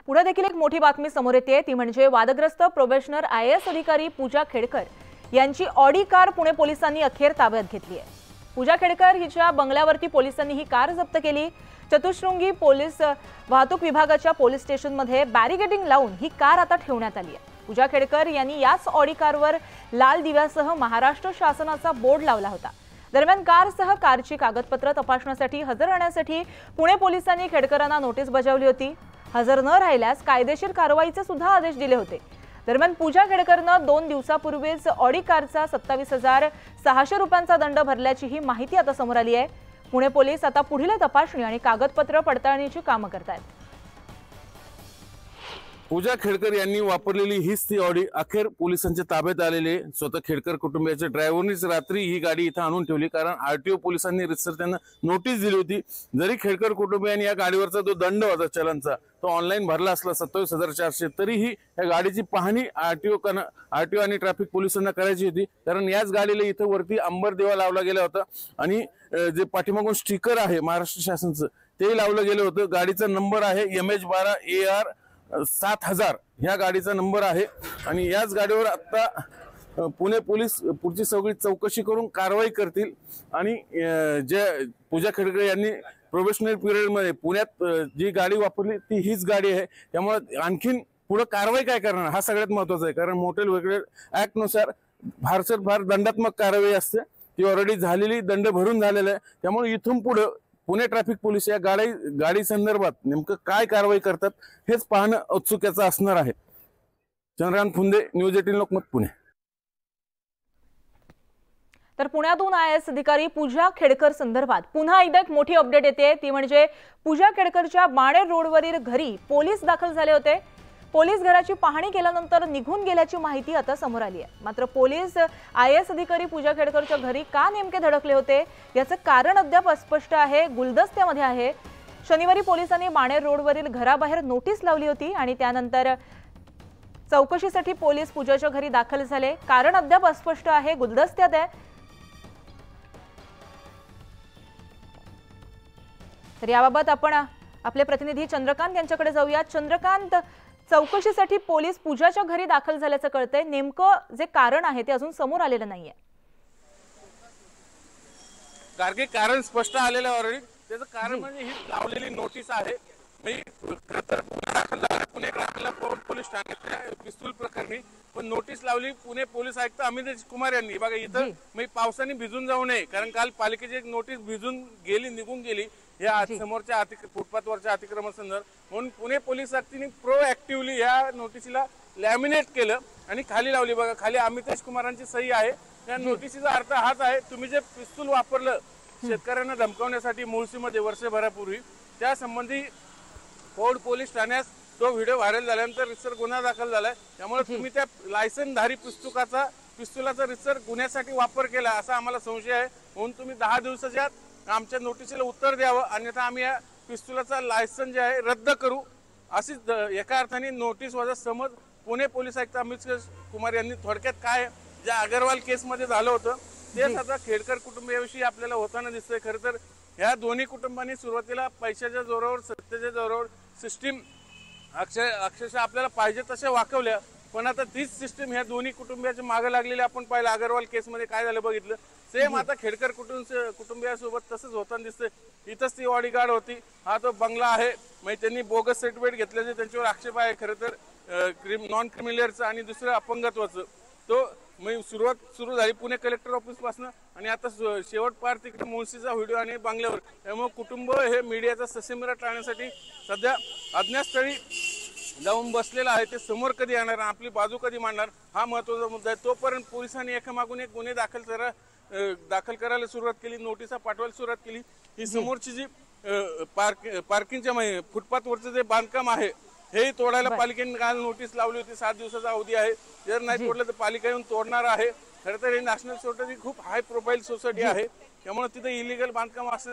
पुढे देखील एक मोठी बातमी समोर येते ती म्हणजे वादग्रस्त प्रोबेशनर IAS अधिकारी पूजा खेडकर यांची ऑडी कार पुणे पोलिसांनी अखेर ताब्यात घेतली आहे। पूजा खेडकर हिच्या बंगल्यावरती पोलिसांनी ही कार जप्त केली। चतुश्रृंगी पोलीस वाहतूक विभागाच्या पोलीस स्टेशनमध्ये बॅरिगेडिंग लावून ही कार आता ठेवण्यात आली आहे। पूजा खेडकर यांनी याच ऑडी कारवर लाल दिव्यासह महाराष्ट्र शासनाचा बोर्ड लावला होता। दरम्यान कारसह कारची कागदपत्र तपासण्यासाठी हजर राहण्यासाठी पुणे पोलिसांनी खेडकरांना नोटीस बजावली होती। हजर न राहिल्यास कायदेशीर कारवाईचे सुद्धा आदेश दिले होते। दरम्यान पूजा खेडकरनं 2 दिवसापूर्वीच ऑडी कारचा 27,600 रुपयांचा दंड भरल्याची ही माहिती आता समोर आली आहे। पुणे पोलीस आता पुढील तपासणी आणि कागदपत्र पडताळणीची कामे करतात। पूजा खेडकर यांनी वापरलेली हीच ती ऑडी अखेर पोलिसांच्या ताब्यात आलेली। स्वतः खेडकर कुटुंबियाच्या ड्रायव्हरनीच रात्री ही गाडी इथं आणून ठेवली, कारण RTO पोलिसांनी रितसर त्यांना नोटीस दिली होती। जरी खेडकर कुटुंबियांनी या गाडीवरचा जो दंड होता चलनचा तो ऑनलाईन भरला असला 27,400, तरीही या गाडीची पाहणी RTO आणि ट्रॅफिक पोलिसांना करायची होती, कारण याच गाडीला इथं वरती अंबर देवा लावला गेला होता आणि जे पाठीमागून स्टिकर आहे महाराष्ट्र शासनाचं ते लावलं गेलं होतं। गाडीचा नंबर आहे MH12 AR 7000 ह्या गाडीचा नंबर आहे आणि याच गाडीवर आता पुणे पोलीस पुढची सगळी चौकशी करून कारवाई करतील आणि जे पूजा खेडकर यांनी प्रोबेशनरी पिरियड मध्ये पुण्यात जी गाडी वापरली ती हीच गाडी आहे। त्यामुळे आणखीन पुढे कारवाई काय करणार हा सगळ्यात महत्त्वाचा आहे, कारण मोटर व्हेहिकल ऍक्ट नुसार फार दंडात्मक कारवाई असते, ती ऑलरेडी झालेली, दंड भरून झालेला आहे। त्यामुळे इथून पुढे पुणे ट्रॅफिक पोलीस या गाडी संदर्भात नेमकं काय कारवाई करतात हेच पाहणं औत्सुक्याचं असणार आहे। चंद्रकांत फुंदे, न्यूज 18 लोकमत, पुणे। तर पुण्यातून IAS अधिकारी पूजा खेडकर संदर्भात पुन्हा एकदा एक मोठी अपडेट येते ती म्हणजे पूजा खेडकरच्या बाणेर रोडवरील घरी पोलीस दाखल झाले होते। पोलीस घराची पाहणी केल्यानंतर निघून गेल्याची माहिती आता समोर आली आहे। मात्र पोलीस IAS अधिकारी पूजा खेडकरच्या घरी का नेमके धडकले होते याचं कारण अद्याप अस्पष्ट आहे, गुलदस्त्यामध्ये आहे। शनिवारी पोलिसांनी बाणेर रोडवरील घराबाहेर नोटीस लावली होती आणि त्यानंतर चौकशीसाठी पोलीस पूजाच्या घरी दाखल झाले। कारण अद्याप अस्पष्ट आहे, गुलदस्त्यात आहे। तर याबाबत आपण आपले प्रतिनिधी चंद्रकांत यांच्याकडे जाऊया। चंद्रकांत, चौकशीसाठी पोलीस पूजाच्या घरी दाखल झाल्याचं कळतंय, नेमकं जे कारण आहे ते अजून समोर आलेलं नाहीये। गार्गे, कारण स्पष्ट आलेलं आहे ऑलरेडी। त्याचं कारण म्हणजे ही लावलेली नोटीस आहे। पुणे पोलीस ठाण्यातल्या पिस्तूल प्रकरणी पण नोटीस लावली पुणे पोलीस आयुक्त अमितेश कुमार यांनी। बघा इथं पावसाने भिजून जाऊ नये, कारण काल पालिकेची एक नोटीस भिजून गेली, निघून गेली या समोरच्या फुटपाथवरच्या अतिक्रमण संदर्भात, म्हणून पुणे पोलीस आयुक्तांनी प्रोएक्टिव्हली या नोटीसला लॅमिनेट केलं आणि खाली लावली। बघा खाली अमितेश कुमारांची सही आहे। या नोटीसचा अर्थ हाच आहे, तुम्ही जे पिस्तूल वापरलं शेतकऱ्यांना धमकावण्यासाठी मुळशीमध्ये वर्षभरापूर्वी, त्या संबंधी फोर्ड पोलीस ठाण्यात तो व्हिडिओ व्हायरल झाल्यानंतर रितसर गुन्हा दाखल झालाय। त्यामुळे तुम्ही त्या लायसनधारी पिस्तुलाचा रितसर गुन्ह्यासाठी वापर केला असा आम्हाला संशय आहे, म्हणून तुम्ही 10 दिवसाच्या आमच्या नोटीसला उत्तर द्यावं, अन्यथा आम्ही या पिस्तुलाचा लायसन जे आहे रद्द करू, अशी एका अर्थाने नोटीस वजा समज पुणे पोलीस आयुक्त अमितेश कुमार यांनी थोडक्यात काय ज्या अगरवाल केसमध्ये झालं होतं तेच आता खेडकर कुटुंबियाविषयी आपल्याला होताना दिसतंय। खरं तर ह्या दोन्ही कुटुंबांनी सुरुवातीला पैशाच्या जोरावर, सत्तेच्या जोरावर सिस्टीम अक्षरशः आपल्याला पाहिजे तशा वाकवल्या, पण आता तीच सिस्टीम ह्या दोन्ही कुटुंबियाच्या मागे लागलेली आपण पाहिलं। अगरवाल केसमध्ये काय झालं बघितलं, सेम आता खेडकर कुटुंबियासोबत तसंच होताना दिसतंय। इथंच ती ऑडीगार्ड होती, हा तो बंगला आहे, म्हणजे त्यांनी बोगस सर्टिफिकेट घेतल्याचे त्यांच्यावर आक्षेप आहे। खरं तर नॉन क्रिमिनलचं आणि दुसरं अपंगत्वाचं तो सुरुवात सुरू झाली पुणे कलेक्टर ऑफिस पासून आणि आता शेवट पार तिकडे मुळशीचा व्हिडिओ आणि बंगल्यावर। त्यामुळे कुटुंब हे मीडियाचा ससेमिरा टाळण्यासाठी सध्या अज्ञातस्थळी जाऊन बसलेला आहे। ते समोर कधी येणार, आपली बाजू कधी मांडणार हा महत्त्वाचा मुद्दा आहे। तोपर्यंत पोलिसांनी एकामागून एक गुन्हे दाखल करायला सुरुवात केली, नोटिसा पाठवायला सुरुवात केली। ही समोरची जी पार्किंगच्या फुटपाथवरचं जे बांधकाम आहे हे तोडायला पालिकेने काल नोटीस लावली होती। 7 दिवसाचा अवधी आहे, जर नाही तोडलं तर पालिका येऊन तोडणार आहे। खरं तर हे नॅशनल सोसायटी खूप हाय प्रोफाईल सोसायटी आहे, त्यामुळे तिथे इलिगल बांधकाम असं